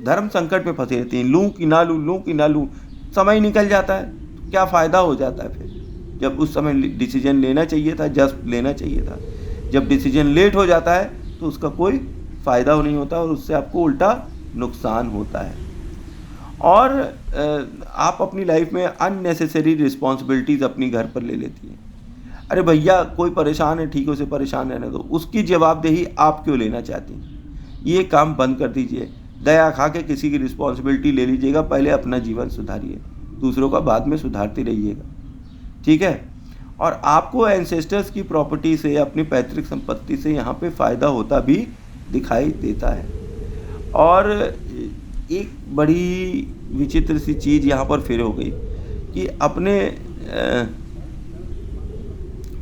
धर्म संकट में फंसी रहती हैं, लूँ कि ना लूँ, लूँ कि ना लूँ, समय निकल जाता है तो क्या फ़ायदा हो जाता है फिर, जब उस समय डिसीजन लेना चाहिए था, जस्ट लेना चाहिए था। जब डिसीजन लेट हो जाता है तो उसका कोई फ़ायदा नहीं होता और उससे आपको उल्टा नुकसान होता है। और आप अपनी लाइफ में अननेसेसरी रिस्पॉन्सिबिलिटीज़ अपनी घर पर ले लेती हैं। अरे भैया कोई परेशान है, ठीक है, उसे परेशान रहने दो, उसकी जवाबदेही आप क्यों लेना चाहती हैं? ये काम बंद कर दीजिए। दया खा के किसी की रिस्पॉन्सिबिलिटी ले लीजिएगा, पहले अपना जीवन सुधारिए, दूसरों का बाद में सुधारते रहिएगा, ठीक है। और आपको एंसेस्टर्स की प्रॉपर्टी से, अपनी पैतृक संपत्ति से यहाँ पे फ़ायदा होता भी दिखाई देता है। और एक बड़ी विचित्र सी चीज़ यहाँ पर फिर हो गई कि अपने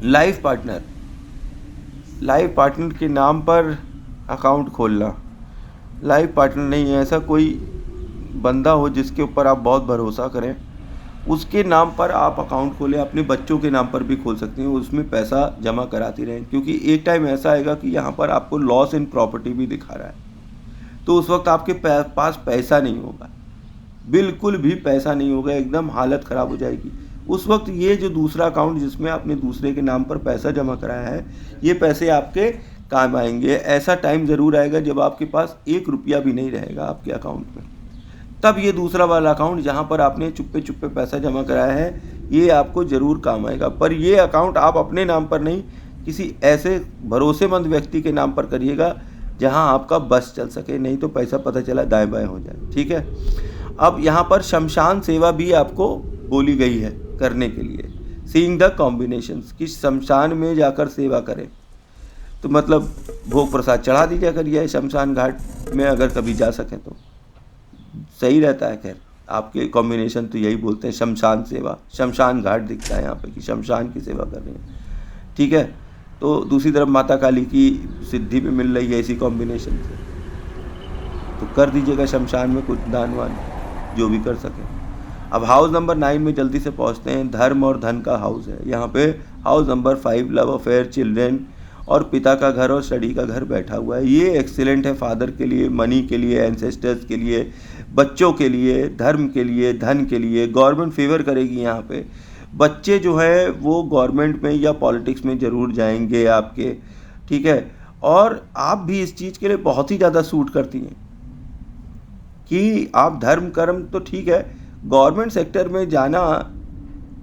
लाइफ पार्टनर के नाम पर अकाउंट खोलना। लाइफ पार्टनर नहीं है, ऐसा कोई बंदा हो जिसके ऊपर आप बहुत भरोसा करें, उसके नाम पर आप अकाउंट खोलें। अपने बच्चों के नाम पर भी खोल सकती हैं, उसमें पैसा जमा कराती रहें, क्योंकि एक टाइम ऐसा आएगा कि यहाँ पर आपको लॉस इन प्रॉपर्टी भी दिखा रहा है, तो उस वक्त आपके पास पैसा नहीं होगा, बिल्कुल भी पैसा नहीं होगा, एकदम हालत ख़राब हो जाएगी। उस वक्त ये जो दूसरा अकाउंट जिसमें आपने दूसरे के नाम पर पैसा जमा कराया है, ये पैसे आपके काम आएंगे। ऐसा टाइम ज़रूर आएगा जब आपके पास 1 रुपया भी नहीं रहेगा आपके अकाउंट में, तब ये दूसरा वाला अकाउंट जहाँ पर आपने चुप्पे चुप्पे पैसा जमा कराया है, ये आपको ज़रूर काम आएगा। पर ये अकाउंट आप अपने नाम पर नहीं, किसी ऐसे भरोसेमंद व्यक्ति के नाम पर करिएगा जहाँ आपका बस चल सके, नहीं तो पैसा पता चला दाएं बाएं हो जाए, ठीक है। अब यहाँ पर शमशान सेवा भी आपको बोली गई है करने के लिए, सीइंग द कॉम्बिनेशंस, कि शमशान में जाकर सेवा करें। तो मतलब भोग प्रसाद चढ़ा दीजिए करिए शमशान घाट में, अगर कभी जा सकें तो सही रहता है। खैर आपके कॉम्बिनेशन तो यही बोलते हैं, शमशान सेवा, शमशान घाट दिखता है यहाँ पे कि शमशान की सेवा कर रहे हैं, ठीक है। तो दूसरी तरफ माता काली की सिद्धि भी मिल रही है इसी कॉम्बिनेशन से, तो कर दीजिएगा शमशान में कुछ दान वान, जो भी कर सकें। अब हाउस नंबर 9 में जल्दी से पहुँचते हैं। धर्म और धन का हाउस है यहाँ पे। House number 5 love affair, children और पिता का घर और स्टडी का घर बैठा हुआ है। ये एक्सीलेंट है फादर के लिए, मनी के लिए, एंसेस्टर्स के लिए, बच्चों के लिए, धर्म के लिए, धन के लिए। गवर्नमेंट फेवर करेगी यहाँ पे। बच्चे जो है वो गवर्नमेंट में या पॉलिटिक्स में ज़रूर जाएंगे आपके, ठीक है। और आप भी इस चीज़ के लिए बहुत ही ज़्यादा सूट करती हैं कि आप धर्म कर्म तो ठीक है, गवर्नमेंट सेक्टर में जाना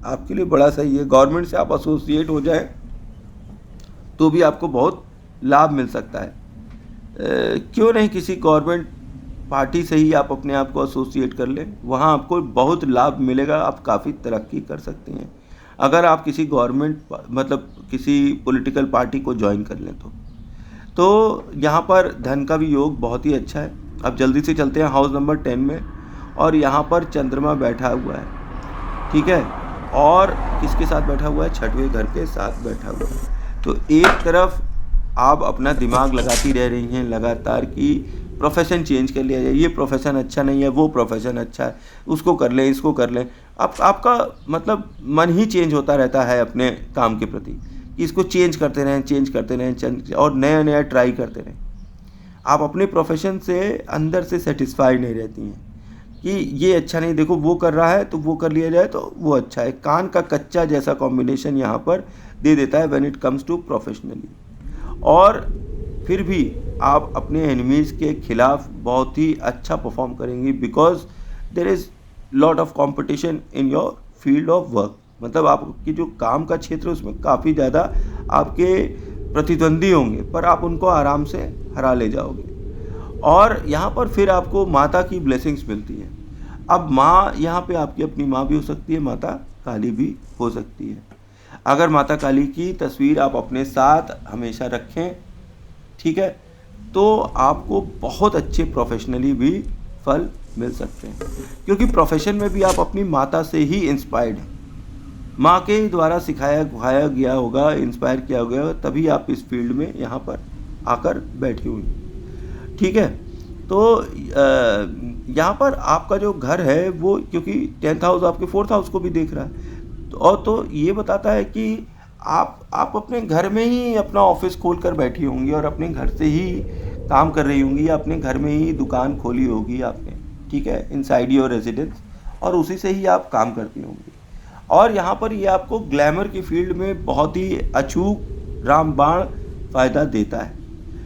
आपके लिए बड़ा सही है। गवर्नमेंट से आप एसोसिएट हो जाए तो भी आपको बहुत लाभ मिल सकता है। क्यों नहीं किसी गवर्नमेंट पार्टी से ही आप अपने आप को एसोसिएट कर लें, वहाँ आपको बहुत लाभ मिलेगा, आप काफ़ी तरक्की कर सकते हैं अगर आप किसी गवर्नमेंट मतलब किसी पॉलिटिकल पार्टी को ज्वाइन कर लें तो यहाँ पर धन का भी योग बहुत ही अच्छा है। अब जल्दी से चलते हैं हाउस नंबर 10 में, और यहाँ पर चंद्रमा बैठा हुआ है, ठीक है। और किसके साथ बैठा हुआ है? छठवें घर के साथ बैठा हुआ है। तो एक तरफ आप अपना दिमाग लगाती रह रही हैं लगातार कि प्रोफेशन चेंज कर लिया जाए, ये प्रोफेशन अच्छा नहीं है, वो प्रोफेशन अच्छा है, उसको कर लें, इसको कर लें। अब आपका मतलब मन ही चेंज होता रहता है अपने काम के प्रति, कि इसको चेंज करते रहें और नया नया ट्राई करते रहें। आप अपने प्रोफेशन से अंदर से सेटिस्फाई नहीं रहती हैं कि ये अच्छा नहीं, देखो वो कर रहा है तो वो कर लिया जाए तो वो अच्छा है। कान का कच्चा जैसा कॉम्बिनेशन यहाँ पर दे देता है when it comes to professionally. और फिर भी आप अपने एनिमीज़ के खिलाफ बहुत ही अच्छा परफॉर्म करेंगी, because there is lot of competition in your field of work. मतलब आपकी जो काम का क्षेत्र है उसमें काफ़ी ज़्यादा आपके प्रतिद्वंदी होंगे, पर आप उनको आराम से हरा ले जाओगे। और यहाँ पर फिर आपको माता की ब्लेसिंग्स मिलती हैं। अब माँ यहाँ पे आपकी अपनी माँ भी हो सकती है, माता काली भी हो सकती है। अगर माता काली की तस्वीर आप अपने साथ हमेशा रखें, ठीक है, तो आपको बहुत अच्छे प्रोफेशनली भी फल मिल सकते हैं, क्योंकि प्रोफेशन में भी आप अपनी माता से ही इंस्पायर्ड हैं। माँ के द्वारा सिखाया गुखाया गया होगा, इंस्पायर किया गया, तभी आप इस फील्ड में यहाँ पर आकर बैठी हुई, ठीक है। तो यहाँ पर आपका जो घर है वो, क्योंकि 10th हाउस आपके 4th हाउस को भी देख रहा है, तो ये बताता है कि आप अपने घर में ही अपना ऑफिस खोल कर बैठी होंगी और अपने घर से ही काम कर रही होंगी, अपने घर में ही दुकान खोली होगी आपने, ठीक है, इनसाइड योर रेजिडेंस, और उसी से ही आप काम करती होंगी। और यहाँ पर ये आपको ग्लैमर की फील्ड में बहुत ही अचूक रामबाण फ़ायदा देता है।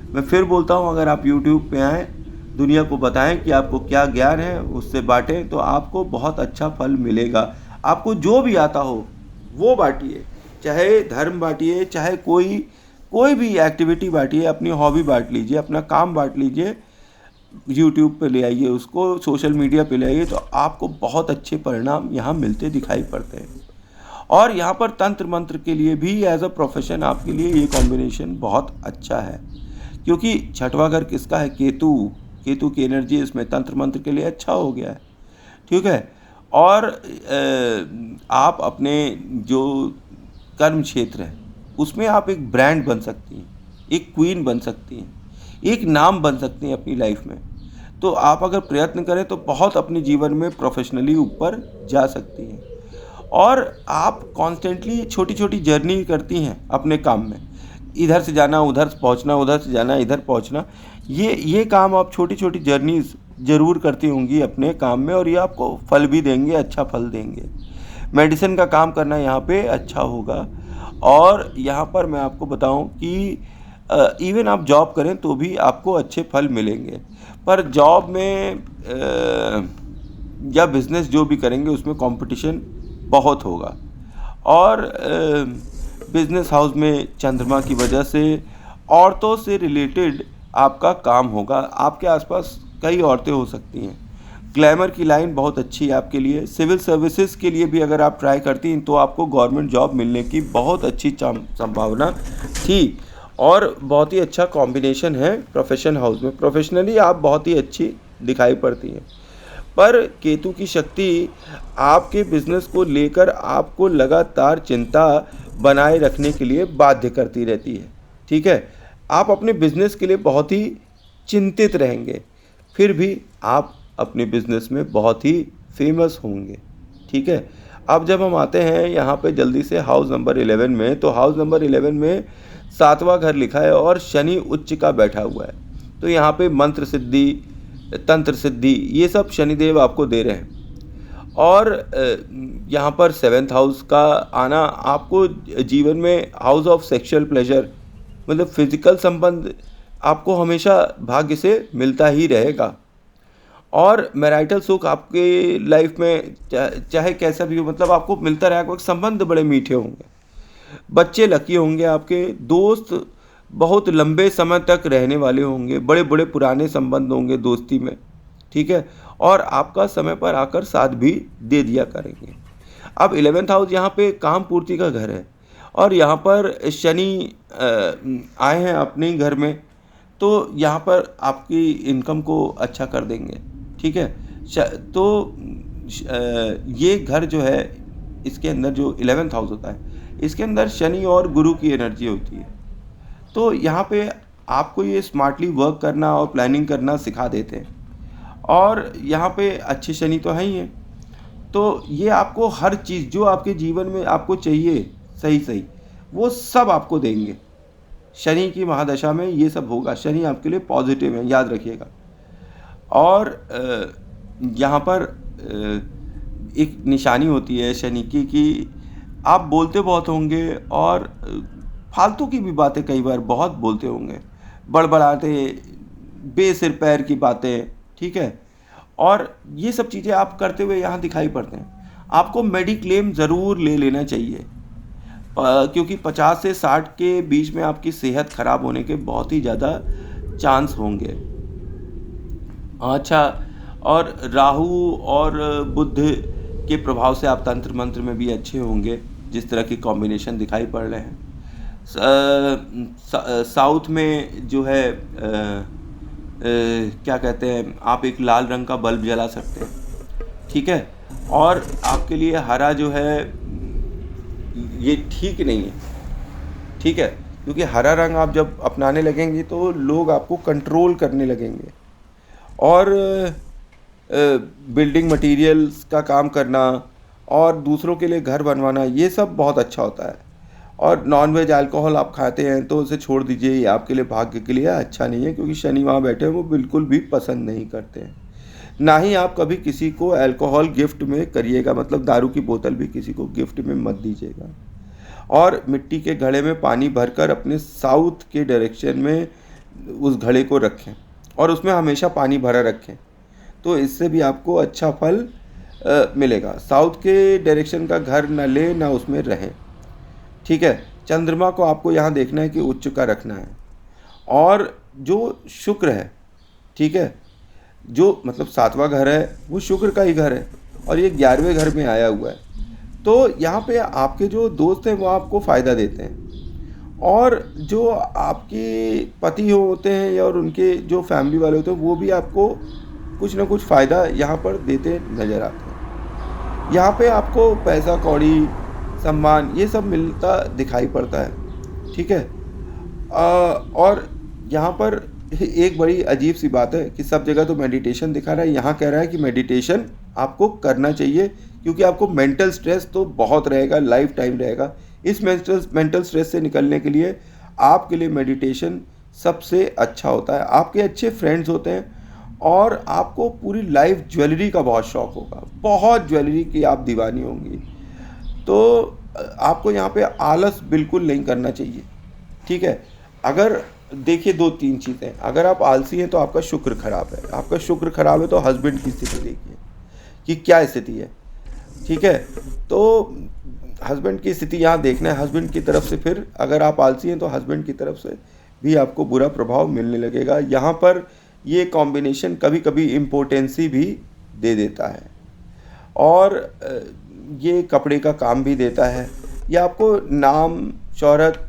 मैं फिर बोलता हूँ, अगर आप यूट्यूब पे आएँ, दुनिया को बताएं कि आपको क्या ज्ञान है, उससे बांटें, तो आपको बहुत अच्छा फल मिलेगा। आपको जो भी आता हो वो बांटिए, चाहे धर्म बांटिए, चाहे कोई भी एक्टिविटी बांटिए, अपनी हॉबी बांट लीजिए, अपना काम बांट लीजिए, यूट्यूब पे ले आइए उसको, सोशल मीडिया पे ले आइए, तो आपको बहुत अच्छे परिणाम यहाँ मिलते दिखाई पड़ते हैं। और यहाँ पर तंत्र मंत्र के लिए भी एज अ प्रोफेशन आपके लिए ये कॉम्बिनेशन बहुत अच्छा है, क्योंकि छठवां घर किसका है? केतु की एनर्जी इसमें तंत्र मंत्र के लिए अच्छा हो गया है, ठीक है। और आप अपने जो कर्म क्षेत्र है उसमें आप एक ब्रांड बन सकती हैं, एक क्वीन बन सकती हैं, एक नाम बन सकती हैं अपनी लाइफ में। तो आप अगर प्रयत्न करें तो बहुत अपने जीवन में प्रोफेशनली ऊपर जा सकती हैं। और आप कॉन्स्टेंटली छोटी छोटी जर्नी करती हैं अपने काम में, इधर से जाना उधर पहुंचना, उधर से जाना इधर पहुंचना, ये काम आप छोटी छोटी जर्नीज ज़रूर करती होंगी अपने काम में, और ये आपको फल भी देंगे, अच्छा फल देंगे। मेडिसिन का काम करना यहाँ पे अच्छा होगा। और यहाँ पर मैं आपको बताऊँ कि इवन आप जॉब करें तो भी आपको अच्छे फल मिलेंगे, पर जॉब में या बिज़नेस जो भी करेंगे उसमें कंपटीशन बहुत होगा। और बिज़नेस हाउस में चंद्रमा की वजह से औरतों से रिलेटेड आपका काम होगा, आपके आसपास कई औरतें हो सकती हैं। ग्लैमर की लाइन बहुत अच्छी है आपके लिए। सिविल सर्विसेज के लिए भी अगर आप ट्राई करती हैं तो आपको गवर्नमेंट जॉब मिलने की बहुत अच्छी संभावना थी, और बहुत ही अच्छा कॉम्बिनेशन है प्रोफेशन हाउस में। प्रोफेशनली आप बहुत ही अच्छी दिखाई पड़ती हैं, पर केतु की शक्ति आपके बिजनेस को लेकर आपको लगातार चिंता बनाए रखने के लिए बाध्य करती रहती है, ठीक है। आप अपने बिजनेस के लिए बहुत ही चिंतित रहेंगे, फिर भी आप अपने बिजनेस में बहुत ही फेमस होंगे, ठीक है। अब जब हम आते हैं यहाँ पे जल्दी से हाउस नंबर 11 में, तो हाउस नंबर 11 में 7वां घर लिखा है और शनि उच्च का बैठा हुआ है। तो यहाँ पे मंत्र सिद्धि, तंत्र सिद्धि, ये सब शनिदेव आपको दे रहे हैं। और यहाँ पर 7th हाउस का आना आपको जीवन में हाउस ऑफ सेक्सुअल प्लेजर, मतलब फिजिकल संबंध आपको हमेशा भाग्य से मिलता ही रहेगा। और मैरिटल सुख आपके लाइफ में चाहे कैसा भी हो, मतलब आपको मिलता रहेगा। संबंध बड़े मीठे होंगे, बच्चे लकी होंगे, आपके दोस्त बहुत लंबे समय तक रहने वाले होंगे, बड़े बड़े पुराने संबंध होंगे दोस्ती में, ठीक है। और आपका समय पर आकर साथ भी दे दिया करेंगे। अब 11th हाउस यहाँ पे काम पूर्ति का घर है, और यहाँ पर शनि आए हैं अपने घर में, तो यहाँ पर आपकी इनकम को अच्छा कर देंगे, ठीक है। तो ये घर जो है, इसके अंदर जो 11th हाउस होता है, इसके अंदर शनि और गुरु की एनर्जी होती है। तो यहाँ पे आपको ये स्मार्टली वर्क करना और प्लानिंग करना सिखा देते हैं। और यहाँ पे अच्छे शनि तो हैं ही हैं, तो ये आपको हर चीज़ जो आपके जीवन में आपको चाहिए सही वो सब आपको देंगे। शनि की महादशा में ये सब होगा। शनि आपके लिए पॉजिटिव है, याद रखिएगा। और यहाँ पर एक निशानी होती है शनि की कि आप बोलते बहुत होंगे, और फालतू की भी बातें कई बार बहुत बोलते होंगे, बड़बड़ाते, बेसिर पैर की बातें, ठीक है। और ये सब चीज़ें आप करते हुए यहाँ दिखाई पड़ते हैं। आपको मेडिक्लेम ज़रूर ले लेना चाहिए, क्योंकि 50 से 60 के बीच में आपकी सेहत खराब होने के बहुत ही ज़्यादा चांस होंगे। अच्छा, और राहु और बुध के प्रभाव से आप तंत्र मंत्र में भी अच्छे होंगे, जिस तरह की कॉम्बिनेशन दिखाई पड़ रहे हैं। साउथ में जो है क्या कहते हैं, आप एक लाल रंग का बल्ब जला सकते हैं, ठीक है। और आपके लिए हरा जो है ये ठीक नहीं है, ठीक है, क्योंकि हरा रंग आप जब अपनाने लगेंगे तो लोग आपको कंट्रोल करने लगेंगे। और बिल्डिंग मटेरियल्स का काम करना और दूसरों के लिए घर बनवाना, ये सब बहुत अच्छा होता है। और नॉन-वेज अल्कोहल आप खाते हैं तो उसे छोड़ दीजिए, ये आपके लिए भाग्य के लिए अच्छा नहीं है, क्योंकि शनि वहाँ बैठे हैं, वो बिल्कुल भी पसंद नहीं करते हैं। ना ही आप कभी किसी को अल्कोहल गिफ्ट में करिएगा, मतलब दारू की बोतल भी किसी को गिफ्ट में मत दीजिएगा। और मिट्टी के घड़े में पानी भरकर अपने साउथ के डायरेक्शन में उस घड़े को रखें और उसमें हमेशा पानी भरा रखें, तो इससे भी आपको अच्छा फल मिलेगा। साउथ के डायरेक्शन का घर ना ले, ना उसमें रहें, ठीक है। चंद्रमा को आपको यहाँ देखना है कि उच्च का रखना है। और जो शुक्र है, ठीक है, जो मतलब 7वां घर है वो शुक्र का ही घर है और ये 11वें घर में आया हुआ है, तो यहाँ पे आपके जो दोस्त हैं वो आपको फ़ायदा देते हैं, और जो आपके पति होते हैं या और उनके जो फैमिली वाले होते हैं वो भी आपको कुछ ना कुछ फ़ायदा यहाँ पर देते नज़र आते हैं। यहाँ पे आपको पैसा कौड़ी, सम्मान, ये सब मिलता दिखाई पड़ता है, ठीक है। और यहाँ पर एक बड़ी अजीब सी बात है कि सब जगह तो मेडिटेशन दिखा रहा है, यहाँ कह रहा है कि मेडिटेशन आपको करना चाहिए, क्योंकि आपको मेंटल स्ट्रेस तो बहुत रहेगा, लाइफ टाइम रहेगा। इस मेंटल स्ट्रेस से निकलने के लिए आपके लिए मेडिटेशन सबसे अच्छा होता है। आपके अच्छे फ्रेंड्स होते हैं और आपको पूरी लाइफ ज्वेलरी का बहुत शौक़ होगा, बहुत ज्वेलरी की आप दीवानी होंगी। तो आपको यहाँ पे आलस बिल्कुल नहीं करना चाहिए, ठीक है। अगर देखिए 2-3 चीज़ें, अगर आप आलसी हैं तो आपका शुक्र खराब है। आपका शुक्र खराब है तो हस्बैंड की स्थिति देखिए कि क्या स्थिति है, ठीक है। तो हस्बैंड की स्थिति यहाँ देखना है, हस्बैंड की तरफ से, फिर अगर आप आलसी हैं तो हस्बैंड की तरफ से भी आपको बुरा प्रभाव मिलने लगेगा। यहाँ पर ये कॉम्बिनेशन कभी कभी इम्पोर्टेंसी भी दे देता है और ये कपड़े का काम भी देता है, ये आपको नाम शोहरत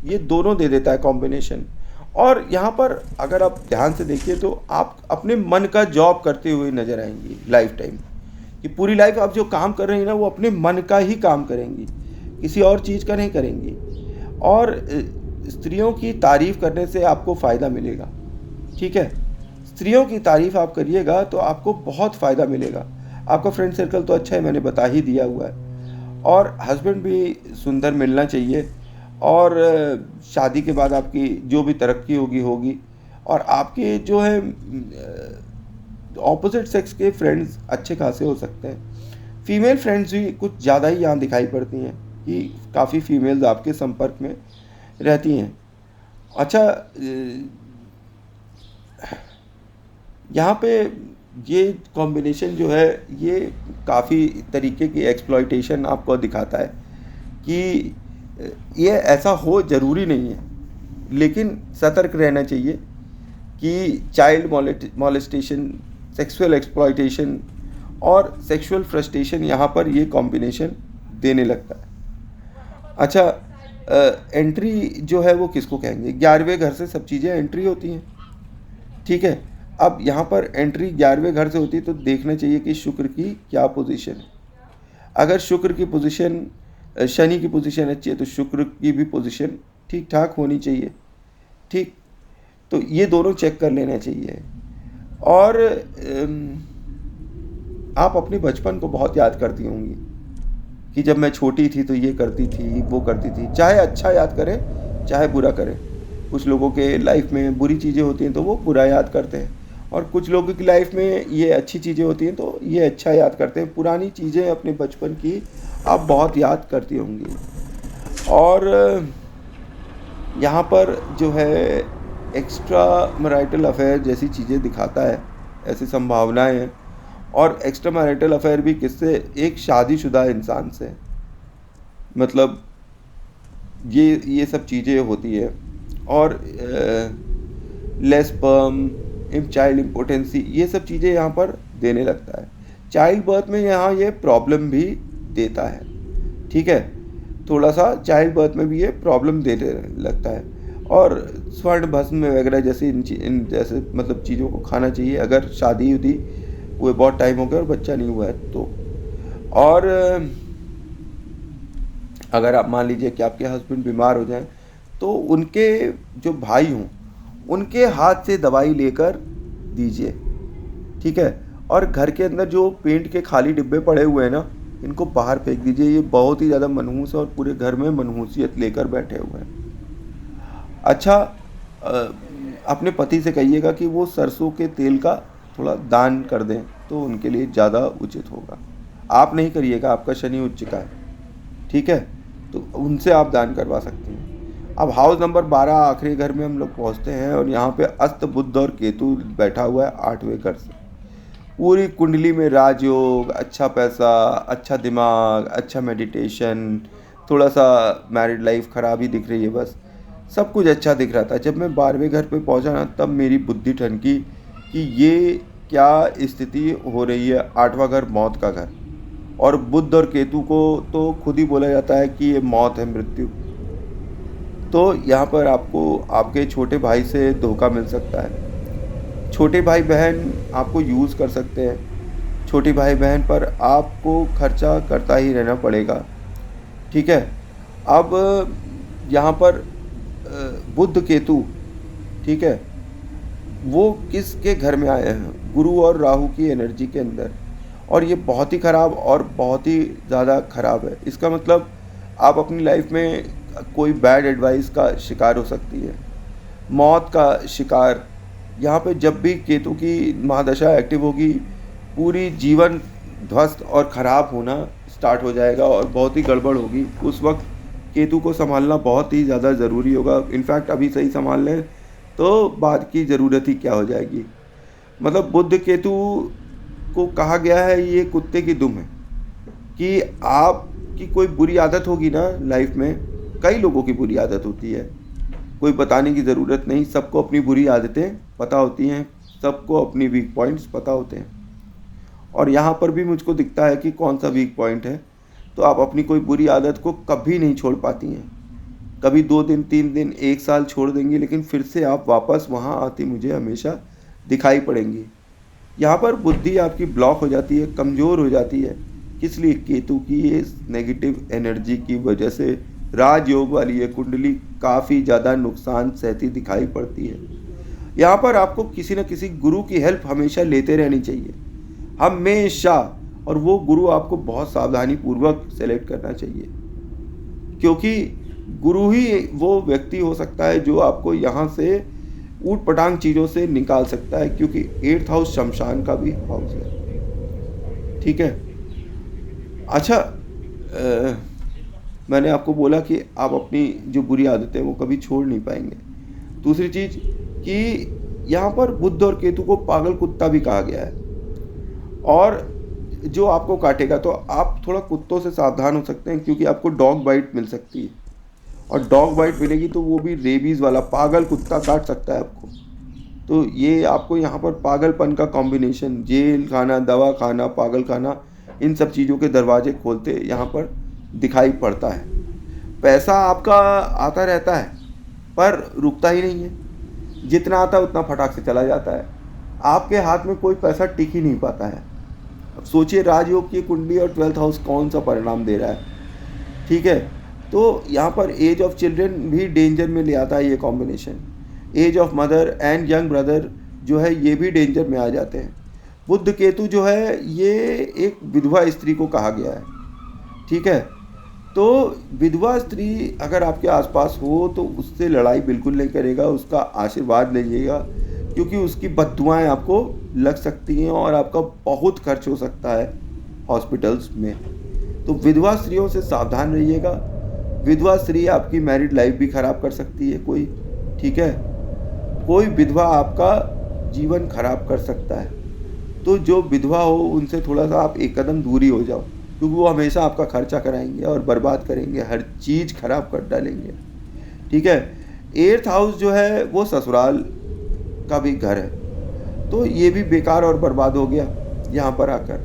ये दोनों दे देता है कॉम्बिनेशन। और यहाँ पर अगर आप ध्यान से देखिए तो आप अपने मन का जॉब करते हुए नज़र आएंगी लाइफ टाइम, कि पूरी लाइफ आप जो काम कर रही हैं ना वो अपने मन का ही काम करेंगी, किसी और चीज़ का नहीं करेंगी। और स्त्रियों की तारीफ़ करने से आपको फ़ायदा मिलेगा, ठीक है। स्त्रियों की तारीफ़ आप करिएगा तो आपको बहुत फ़ायदा मिलेगा। आपका फ्रेंड सर्कल तो अच्छा है, मैंने बता ही दिया हुआ है। और हस्बैंड भी सुंदर मिलना चाहिए, और शादी के बाद आपकी जो भी तरक्की होगी। और आपके जो है ऑपोजिट सेक्स के फ्रेंड्स अच्छे खासे हो सकते हैं। फीमेल फ्रेंड्स भी कुछ ज़्यादा ही यहाँ दिखाई पड़ती हैं कि काफ़ी फीमेल्स आपके संपर्क में रहती हैं। अच्छा, यहाँ पे ये कॉम्बिनेशन जो है ये काफ़ी तरीके की एक्सप्लॉइटेशन आपको दिखाता है कि ये ऐसा हो ज़रूरी नहीं है, लेकिन सतर्क रहना चाहिए कि चाइल्ड मॉलेस्टेशन, सेक्सुअल एक्सप्लॉइटेशन और सेक्सुअल फ्रस्ट्रेशन यहाँ पर ये कॉम्बिनेशन देने लगता है। अच्छा, एंट्री जो है वो किसको कहेंगे? 11वें घर से सब चीज़ें एंट्री होती हैं, ठीक है। अब यहाँ पर एंट्री 11वें घर से होती है तो देखना चाहिए कि शुक्र की क्या पोजीशन है। अगर शुक्र की पोजीशन, शनि की पोजीशन अच्छी है तो शुक्र की भी पोजीशन ठीक ठाक होनी चाहिए, ठीक। तो ये दोनों चेक कर लेना चाहिए। और आप अपने बचपन को बहुत याद करती होंगी कि जब मैं छोटी थी तो ये करती थी, वो करती थी। चाहे अच्छा याद करें चाहे बुरा करें, कुछ लोगों के लाइफ में बुरी चीज़ें होती हैं तो वो बुरा याद करते हैं, और कुछ लोगों की लाइफ में ये अच्छी चीज़ें होती हैं तो ये अच्छा याद करते हैं। पुरानी चीज़ें अपने बचपन की आप बहुत याद करती होंगी। और यहाँ पर जो है एक्स्ट्रा मैरिटल अफेयर जैसी चीज़ें दिखाता है, ऐसी संभावनाएं हैं। और एक्स्ट्रा मैरिटल अफेयर भी किससे? एक शादीशुदा इंसान से, मतलब ये सब चीज़ें होती है। और लेस स्पर्म, चाइल्ड इम्पोर्टेंसी, ये सब चीज़ें यहाँ पर देने लगता है। चाइल्ड बर्थ में यहाँ ये प्रॉब्लम भी देता है, ठीक है। थोड़ा सा चाइल्ड बर्थ में भी ये प्रॉब्लम देने लगता है। और स्वर्ण भस्म वगैरह जैसे इन जैसे मतलब चीज़ों को खाना चाहिए अगर शादी हुई हुए बहुत टाइम हो गया और बच्चा नहीं हुआ है तो। और अगर आप मान लीजिए कि आपके हस्बैंड बीमार हो जाएं तो उनके जो भाई हों उनके हाथ से दवाई लेकर दीजिए, ठीक है। और घर के अंदर जो पेंट के खाली डिब्बे पड़े हुए हैं ना, इनको बाहर फेंक दीजिए। ये बहुत ही ज़्यादा मनहूस है और पूरे घर में मनहूसियत लेकर बैठे हुए हैं। अच्छा, अपने पति से कहिएगा कि वो सरसों के तेल का थोड़ा दान कर दें, तो उनके लिए ज़्यादा उचित होगा। आप नहीं करिएगा, आपका शनि उच्च का है, ठीक है, तो उनसे आप दान करवा सकते हैं। अब हाउस नंबर 12 आखिरी घर में हम लोग पहुंचते हैं और यहाँ पे अस्त बुध और केतु बैठा हुआ है 8वें घर से। पूरी कुंडली में राजयोग, अच्छा पैसा, अच्छा दिमाग, अच्छा मेडिटेशन, थोड़ा सा मैरिड लाइफ खराब ही दिख रही है, बस सब कुछ अच्छा दिख रहा था। जब मैं 12वें घर पे पहुंचा ना, तब मेरी बुद्धि ठनकी कि ये क्या स्थिति हो रही है। 8वां घर मौत का घर, और बुध और केतु को तो खुद ही बोला जाता है कि ये मौत है, मृत्यु। तो यहाँ पर आपको आपके छोटे भाई से धोखा मिल सकता है। छोटे भाई बहन आपको यूज़ कर सकते हैं। छोटे भाई बहन पर आपको खर्चा करता ही रहना पड़ेगा, ठीक है। अब यहाँ पर बुध केतु, ठीक है, वो किसके घर में आए हैं? गुरु और राहु की एनर्जी के अंदर, और ये बहुत ही ख़राब और बहुत ही ज़्यादा ख़राब है। इसका मतलब आप अपनी लाइफ में कोई बैड एडवाइस का शिकार हो सकती है, मौत का शिकार। यहाँ पे जब भी केतु की महादशा एक्टिव होगी, पूरी जीवन ध्वस्त और ख़राब होना स्टार्ट हो जाएगा और बहुत ही गड़बड़ होगी। उस वक्त केतु को संभालना बहुत ही ज़्यादा ज़रूरी होगा। इनफैक्ट अभी सही संभाल लें तो बाद की ज़रूरत ही क्या हो जाएगी। मतलब बुध केतु को कहा गया है ये कुत्ते की दुम है, कि आपकी कोई बुरी आदत होगी ना लाइफ में, कई लोगों की बुरी आदत होती है, कोई बताने की ज़रूरत नहीं, सबको अपनी बुरी आदतें पता होती हैं, सबको अपनी वीक पॉइंट्स पता होते हैं। और यहाँ पर भी मुझको दिखता है कि कौन सा वीक पॉइंट है। तो आप अपनी कोई बुरी आदत को कभी नहीं छोड़ पाती हैं। कभी 2 दिन, 3 दिन, 1 साल छोड़ देंगी, लेकिन फिर से आप वापस वहाँ आती मुझे हमेशा दिखाई पड़ेंगी। यहाँ पर बुद्धि आपकी ब्लॉक हो जाती है, कमज़ोर हो जाती है। किस लिए? केतु की इस नेगेटिव एनर्जी की वजह से राजयोग वाली ये कुंडली काफ़ी ज़्यादा नुकसान सहती दिखाई पड़ती है। यहाँ पर आपको किसी न किसी गुरु की हेल्प हमेशा लेते रहनी चाहिए, हमेशा। और वो गुरु आपको बहुत सावधानी पूर्वक सेलेक्ट करना चाहिए, क्योंकि गुरु ही वो व्यक्ति हो सकता है जो आपको यहाँ से ऊट पटांग चीज़ों से निकाल सकता है, क्योंकि 8th हाउस शमशान का भी हाउस है, ठीक है। अच्छा, मैंने आपको बोला कि आप अपनी जो बुरी आदतें वो कभी छोड़ नहीं पाएंगे। दूसरी चीज़ कि यहाँ पर बुध और केतु को पागल कुत्ता भी कहा गया है, और जो आपको काटेगा, तो आप थोड़ा कुत्तों से सावधान हो सकते हैं, क्योंकि आपको डॉग बाइट मिल सकती है, और डॉग बाइट मिलेगी तो वो भी रेबीज़ वाला पागल कुत्ता काट सकता है आपको। तो ये आपको यहाँ पर पागलपन का कॉम्बिनेशन, जेल खाना, दवा खाना, पागल खाना, इन सब चीज़ों के दरवाजे खोलते यहाँ पर दिखाई पड़ता है। पैसा आपका आता रहता है पर रुकता ही नहीं है, जितना आता है उतना फटाक से चला जाता है। आपके हाथ में कोई पैसा टिक ही नहीं पाता है। अब सोचिए राजयोग की कुंडली और 12th हाउस कौन सा परिणाम दे रहा है, ठीक है। तो यहाँ पर एज ऑफ चिल्ड्रन भी डेंजर में ले आता है ये combination. Age of mother and young brother जो है ये भी डेंजर में आ जाते हैं। बुध केतु जो है ये एक विधवा स्त्री को कहा गया है, ठीक है। तो विधवा स्त्री अगर आपके आसपास हो तो उससे लड़ाई बिल्कुल नहीं करेगा, उसका आशीर्वाद लीजिएगा, क्योंकि उसकी बद्दुआएं आपको लग सकती हैं और आपका बहुत खर्च हो सकता है हॉस्पिटल्स में। तो विधवा स्त्रियों से सावधान रहिएगा। विधवा स्त्री आपकी मैरिड लाइफ भी ख़राब कर सकती है कोई, ठीक है। कोई विधवा आपका जीवन खराब कर सकता है। तो जो विधवा हो उनसे थोड़ा सा आप एक कदम दूरी हो जाओ, क्योंकि वो हमेशा आपका खर्चा कराएंगे और बर्बाद करेंगे, हर चीज़ खराब कर डालेंगे, ठीक है। 8th हाउस जो है वो ससुराल का भी घर है, तो ये भी बेकार और बर्बाद हो गया यहाँ पर आकर,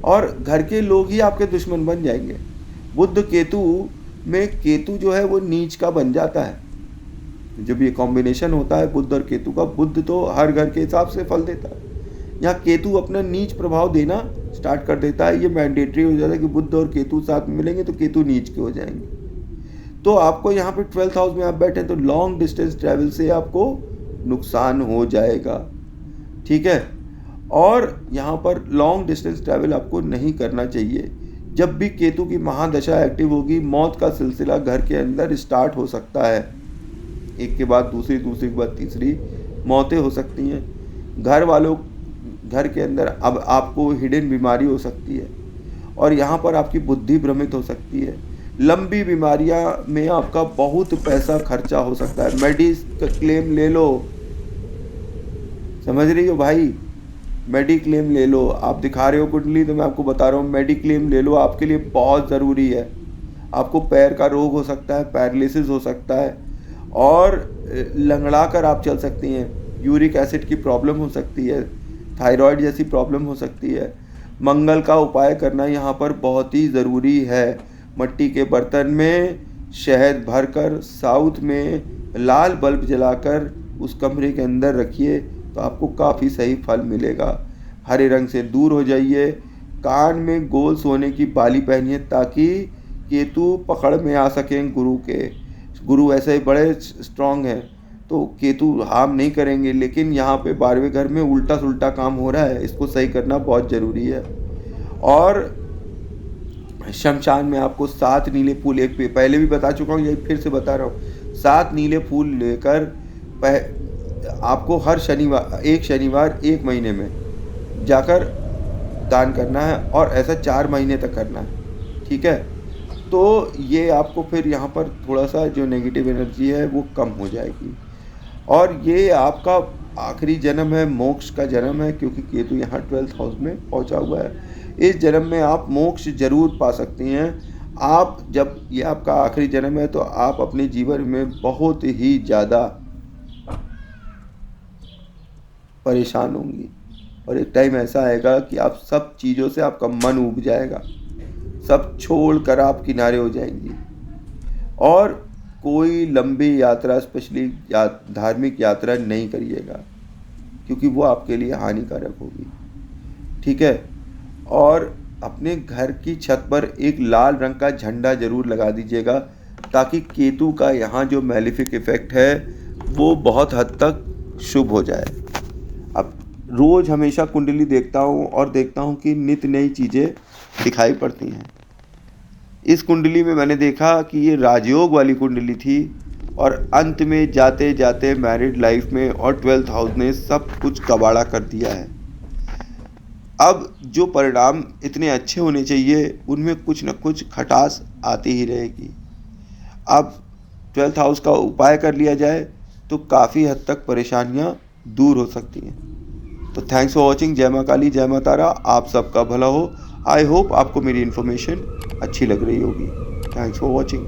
और घर के लोग ही आपके दुश्मन बन जाएंगे। बुध केतु में केतु जो है वो नीच का बन जाता है। जब ये कॉम्बिनेशन होता है बुध और केतु का, बुध तो हर घर के हिसाब से फल देता है, यहाँ केतु अपना नीच प्रभाव देना स्टार्ट कर देता है। ये मैंडेटरी हो जाता है कि बुध और केतु साथ में मिलेंगे तो केतु नीच के हो जाएंगे। तो आपको यहाँ पे 12th हाउस में आप बैठे तो लॉन्ग डिस्टेंस ट्रैवल से आपको नुकसान हो जाएगा, ठीक है। और यहाँ पर लॉन्ग डिस्टेंस ट्रैवल आपको नहीं करना चाहिए, जब भी केतु की महादशा एक्टिव होगी, मौत का सिलसिला घर के अंदर स्टार्ट हो सकता है। एक के बाद दूसरी, दूसरी के बाद तीसरी मौतें हो सकती हैं। घर के अंदर अब आपको हिडन बीमारी हो सकती है और यहाँ पर आपकी बुद्धि भ्रमित हो सकती है। लंबी बीमारियाँ में आपका बहुत पैसा खर्चा हो सकता है। मेडिक्लेम ले लो, समझ रही हो भाई, मेडिक्लेम ले लो। आप दिखा रहे हो कुंडली तो मैं आपको बता रहा हूँ, मेडिक्लेम ले लो, आपके लिए बहुत ज़रूरी है। आपको पैर का रोग हो सकता है, पैरालिसिस हो सकता है और लंगड़ा कर आप चल सकती हैं। यूरिक एसिड की प्रॉब्लम हो सकती है, थायराइड जैसी प्रॉब्लम हो सकती है। मंगल का उपाय करना यहाँ पर बहुत ही ज़रूरी है। मिट्टी के बर्तन में शहद भरकर साउथ में लाल बल्ब जलाकर उस कमरे के अंदर रखिए तो आपको काफ़ी सही फल मिलेगा। हरे रंग से दूर हो जाइए। कान में गोल सोने की बाली पहनिए ताकि केतु पकड़ में आ सकें गुरु के। गुरु ऐसे ही बड़े स्ट्रांग हैं तो केतु हार्म नहीं करेंगे, लेकिन यहाँ पे 12वें घर में उल्टा सुल्टा काम हो रहा है, इसको सही करना बहुत ज़रूरी है। और शमशान में आपको 7 नीले फूल, एक पहले भी बता चुका हूँ, यही फिर से बता रहा हूँ, 7 नीले फूल लेकर आपको हर शनिवार, एक शनिवार 1 महीने में जाकर दान करना है और ऐसा 4 महीने तक करना है, ठीक है। तो ये आपको फिर यहाँ पर थोड़ा सा जो नेगेटिव एनर्जी है वो कम हो जाएगी। और ये आपका आखिरी जन्म है, मोक्ष का जन्म है, क्योंकि केतु यहाँ 12th हाउस में पहुँचा हुआ है। इस जन्म में आप मोक्ष जरूर पा सकती हैं। आप जब ये आपका आखिरी जन्म है तो आप अपने जीवन में बहुत ही ज़्यादा परेशान होंगी और एक टाइम ऐसा आएगा कि आप सब चीज़ों से आपका मन उब जाएगा, सब छोड़कर आप किनारे हो जाएंगी। और कोई लंबी यात्रा, स्पेशली धार्मिक यात्रा नहीं करिएगा क्योंकि वो आपके लिए हानिकारक होगी, ठीक है। और अपने घर की छत पर एक लाल रंग का झंडा ज़रूर लगा दीजिएगा ताकि केतु का यहाँ जो मैलिफिक इफ़ेक्ट है वो बहुत हद तक शुभ हो जाए। अब रोज़ हमेशा कुंडली देखता हूँ और देखता हूँ कि नित्य नई चीज़ें दिखाई पड़ती हैं। इस कुंडली में मैंने देखा कि ये राजयोग वाली कुंडली थी और अंत में जाते जाते मैरिड लाइफ में और 12th हाउस ने सब कुछ कबाड़ा कर दिया है। अब जो परिणाम इतने अच्छे होने चाहिए उनमें कुछ न कुछ खटास आती ही रहेगी। अब 12th हाउस का उपाय कर लिया जाए तो काफ़ी हद तक परेशानियां दूर हो सकती हैं। तो थैंक्स फॉर वॉचिंग। जय माँ काली, जय माँ तारा, आप सबका भला हो। आई होप आपको मेरी इन्फॉर्मेशन अच्छी लग रही होगी। Thanks for watching.